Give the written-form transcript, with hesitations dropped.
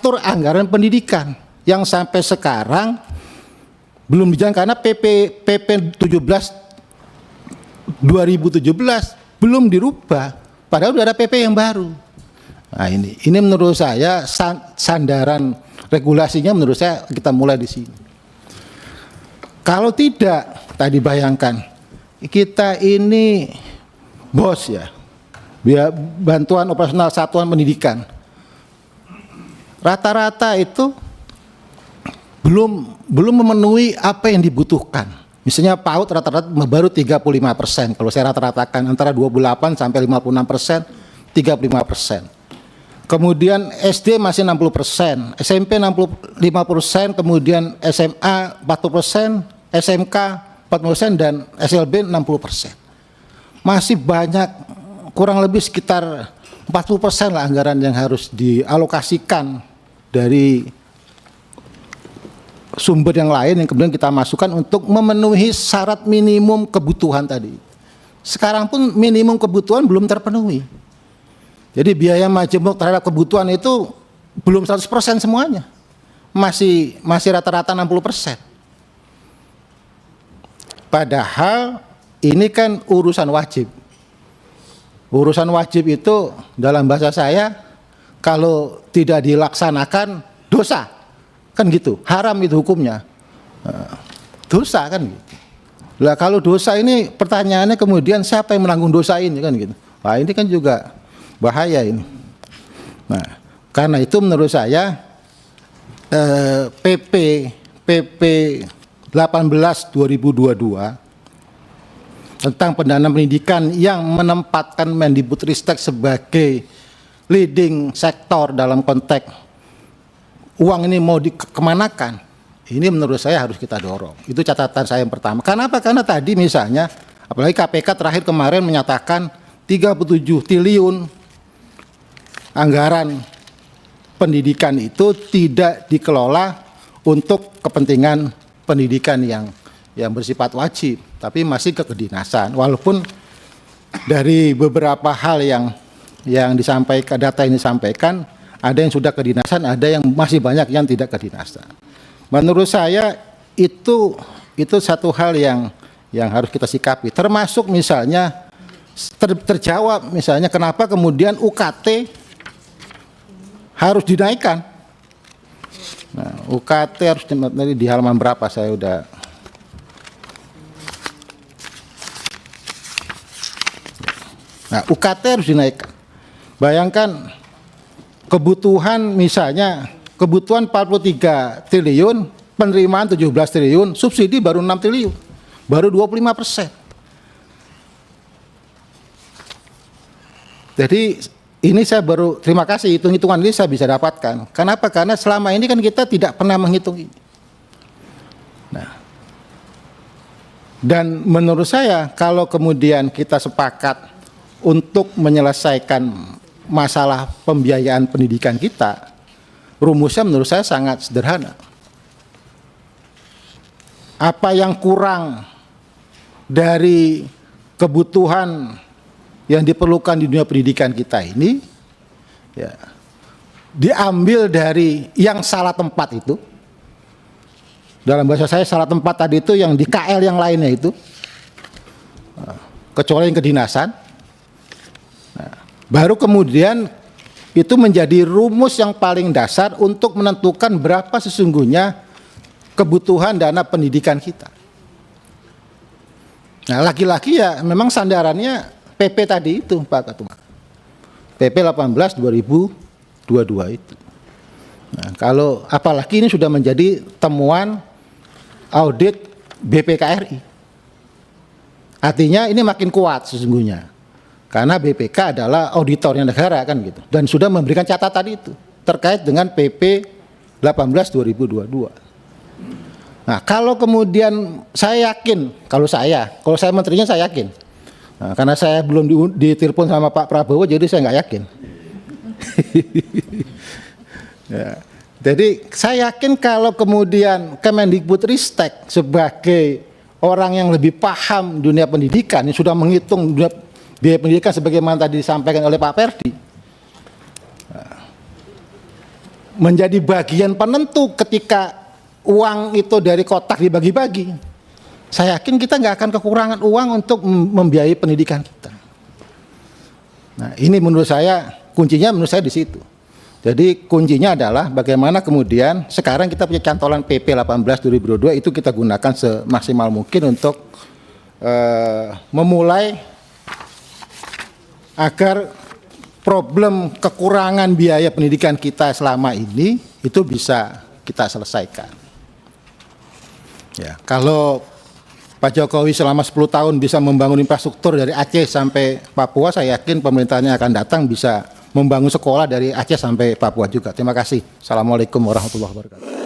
mengatur anggaran pendidikan yang sampai sekarang belum dijalankan karena PP 17 2017 belum dirubah, padahal sudah ada PP yang baru. Nah, ini menurut saya sandaran regulasinya menurut saya kita mulai di sini. Kalau tidak, tadi bayangkan kita ini bos ya, bantuan operasional satuan pendidikan, rata-rata itu belum memenuhi apa yang dibutuhkan. Misalnya PAUD rata-rata baru 35%. Kalau saya rata-ratakan antara 28 sampai 56%, 35%. Kemudian SD masih 60%, SMP 65%, kemudian SMA 40%, SMK 40% dan SLB 60%. Masih banyak, kurang lebih sekitar 40% lah anggaran yang harus dialokasikan dari sumber yang lain yang kemudian kita masukkan untuk memenuhi syarat minimum kebutuhan tadi. Sekarang pun minimum kebutuhan belum terpenuhi. Jadi biaya majemuk terhadap kebutuhan itu belum 100% semuanya. Masih rata-rata 60%. Padahal ini kan urusan wajib. Urusan wajib itu dalam bahasa saya kalau tidak dilaksanakan dosa. Kan gitu, haram itu hukumnya. Dosa kan gitu. Lah kalau dosa ini pertanyaannya kemudian siapa yang menanggung dosa ini kan gitu. Wah, ini kan juga bahaya ini. Nah, karena itu menurut saya PP 18 2022 tentang pendanaan pendidikan yang menempatkan Mendikbudristek sebagai leading sektor dalam konteks uang ini mau dikemanakan, ini menurut saya harus kita dorong. Itu catatan saya yang pertama. Kenapa? Karena tadi misalnya, apalagi KPK terakhir kemarin menyatakan 37 triliun anggaran pendidikan itu tidak dikelola untuk kepentingan pendidikan yang bersifat wajib, tapi masih ke kedinasan. Walaupun dari beberapa hal yang disampaikan, data yang disampaikan, ada yang sudah kedinasan, ada yang masih banyak yang tidak kedinasan. Menurut saya itu satu hal yang harus kita sikapi. Termasuk misalnya terjawab misalnya kenapa kemudian UKT harus dinaikkan. Nah, UKT harus di halaman berapa saya udah. Nah, UKT harus dinaikkan. Bayangkan kebutuhan misalnya, kebutuhan 43 triliun, penerimaan 17 triliun, subsidi baru 6 triliun, baru 25%. Jadi ini saya baru, terima kasih hitung-hitungan ini saya bisa dapatkan. Kenapa? Karena selama ini kan kita tidak pernah menghitung ini. Nah, dan menurut saya kalau kemudian kita sepakat untuk menyelesaikan masalah pembiayaan pendidikan kita, rumusnya menurut saya sangat sederhana. Apa yang kurang dari kebutuhan yang diperlukan di dunia pendidikan kita ini, ya, diambil dari yang salah tempat itu. Dalam bahasa saya salah tempat tadi itu yang di KL yang lainnya itu, kecuali yang kedinasan. Baru kemudian itu menjadi rumus yang paling dasar untuk menentukan berapa sesungguhnya kebutuhan dana pendidikan kita. Nah, lagi-lagi ya memang sandarannya PP tadi itu Pak Ketua. PP 18 2022 itu. Nah, kalau apalagi ini sudah menjadi temuan audit BPKRI. Artinya ini makin kuat sesungguhnya. Karena BPK adalah auditornya negara kan gitu, dan sudah memberikan catatan itu terkait dengan PP 18 2022. Nah, kalau kemudian saya yakin, kalau saya menterinya saya yakin. Nah, karena saya belum ditelepon sama Pak Prabowo, jadi saya nggak yakin. Ya, jadi saya yakin kalau kemudian Kemendikbudristek sebagai orang yang lebih paham dunia pendidikan, yang sudah menghitung biaya pendidikan sebagaimana tadi disampaikan oleh Pak Perdi, menjadi bagian penentu ketika uang itu dari kotak dibagi-bagi, saya yakin kita nggak akan kekurangan uang untuk membiayai pendidikan kita. Nah, ini menurut saya kuncinya di situ. Jadi kuncinya adalah bagaimana kemudian sekarang kita punya cantolan PP 18 2022 itu kita gunakan semaksimal mungkin untuk memulai agar problem kekurangan biaya pendidikan kita selama ini itu bisa kita selesaikan. Ya, kalau Pak Jokowi selama 10 tahun bisa membangun infrastruktur dari Aceh sampai Papua, saya yakin pemerintahnya akan datang bisa membangun sekolah dari Aceh sampai Papua juga. Terima kasih. Assalamualaikum warahmatullahi wabarakatuh.